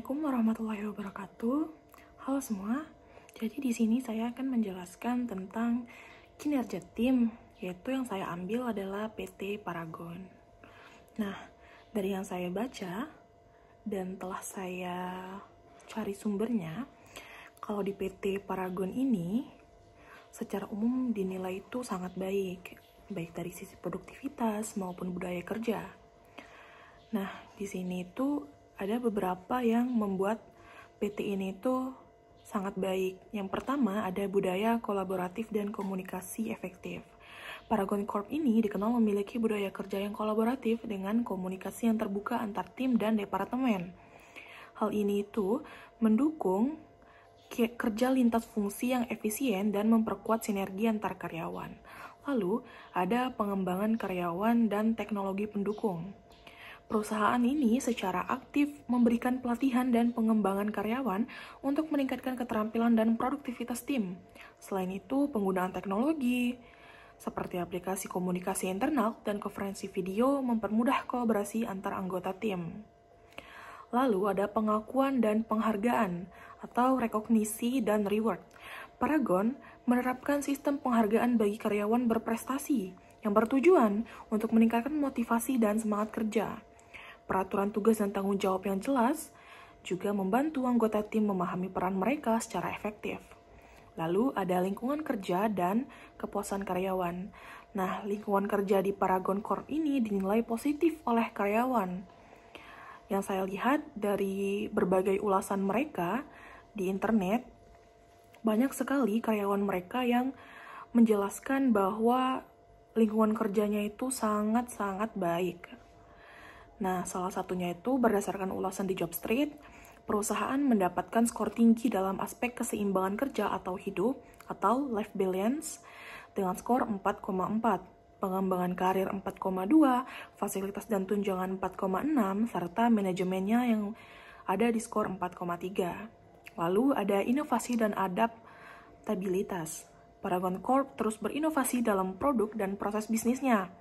Assalamualaikum warahmatullahi wabarakatuh. Halo semua. Jadi di sini saya akan menjelaskan tentang kinerja tim, yaitu yang saya ambil adalah PT Paragon. Nah, dari yang saya baca dan telah saya cari sumbernya, kalau di PT Paragon ini secara umum dinilai itu sangat baik dari sisi produktivitas maupun budaya kerja. Nah, di sini itu ada beberapa yang membuat PT ini itu sangat baik. Yang pertama ada budaya kolaboratif dan komunikasi efektif. Paragon Corp ini dikenal memiliki budaya kerja yang kolaboratif dengan komunikasi yang terbuka antar tim dan departemen. Hal ini itu mendukung kerja lintas fungsi yang efisien dan memperkuat sinergi antar karyawan. Lalu, ada pengembangan karyawan dan teknologi pendukung. Perusahaan ini secara aktif memberikan pelatihan dan pengembangan karyawan untuk meningkatkan keterampilan dan produktivitas tim. Selain itu, penggunaan teknologi seperti aplikasi komunikasi internal dan konferensi video mempermudah kolaborasi antar anggota tim. Lalu ada pengakuan dan penghargaan atau rekognisi dan reward. Paragon menerapkan sistem penghargaan bagi karyawan berprestasi yang bertujuan untuk meningkatkan motivasi dan semangat kerja. Peraturan tugas dan tanggung jawab yang jelas juga membantu anggota tim memahami peran mereka secara efektif. Lalu ada lingkungan kerja dan kepuasan karyawan. Nah, lingkungan kerja di Paragon Corp ini dinilai positif oleh karyawan. Yang saya lihat dari berbagai ulasan mereka di internet, banyak sekali karyawan mereka yang menjelaskan bahwa lingkungan kerjanya itu sangat-sangat baik. Nah, salah satunya itu berdasarkan ulasan di Jobstreet, perusahaan mendapatkan skor tinggi dalam aspek keseimbangan kerja atau hidup atau life balance dengan skor 4,4, pengembangan karir 4,2, fasilitas dan tunjangan 4,6, serta manajemennya yang ada di skor 4,3. Lalu ada inovasi dan adaptabilitas. Paragon Corp terus berinovasi dalam produk dan proses bisnisnya.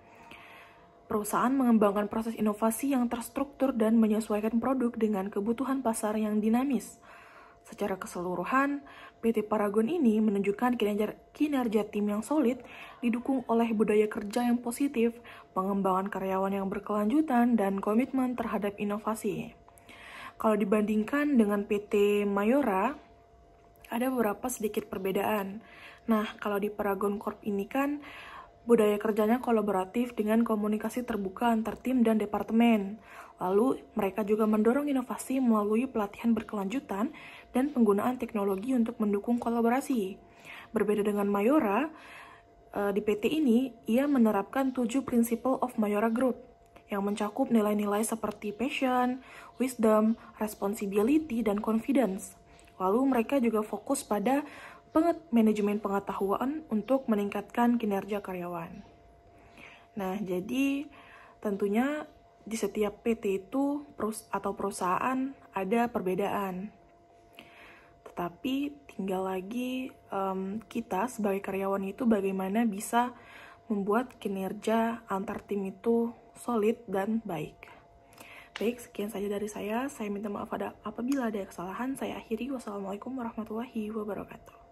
Perusahaan mengembangkan proses inovasi yang terstruktur dan menyesuaikan produk dengan kebutuhan pasar yang dinamis. Secara keseluruhan, PT Paragon ini menunjukkan kinerja tim yang solid, didukung oleh budaya kerja yang positif, pengembangan karyawan yang berkelanjutan, dan komitmen terhadap inovasi. Kalau dibandingkan dengan PT Mayora, ada beberapa sedikit perbedaan. Nah, kalau di Paragon Corp ini kan budaya kerjanya kolaboratif dengan komunikasi terbuka antar tim dan departemen. Lalu, mereka juga mendorong inovasi melalui pelatihan berkelanjutan dan penggunaan teknologi untuk mendukung kolaborasi. Berbeda dengan Mayora, di PT ini, ia menerapkan 7 Principle of Mayora Group yang mencakup nilai-nilai seperti passion, wisdom, responsibility, dan confidence. Lalu, mereka juga fokus pada manajemen pengetahuan untuk meningkatkan kinerja karyawan. Nah, jadi tentunya di setiap PT itu atau perusahaan ada perbedaan. Tetapi tinggal lagi kita sebagai karyawan itu bagaimana bisa membuat kinerja antar tim itu solid dan baik. Baik, sekian saja dari saya. Saya minta maaf apabila ada kesalahan. Saya akhiri. Wassalamualaikum warahmatullahi wabarakatuh.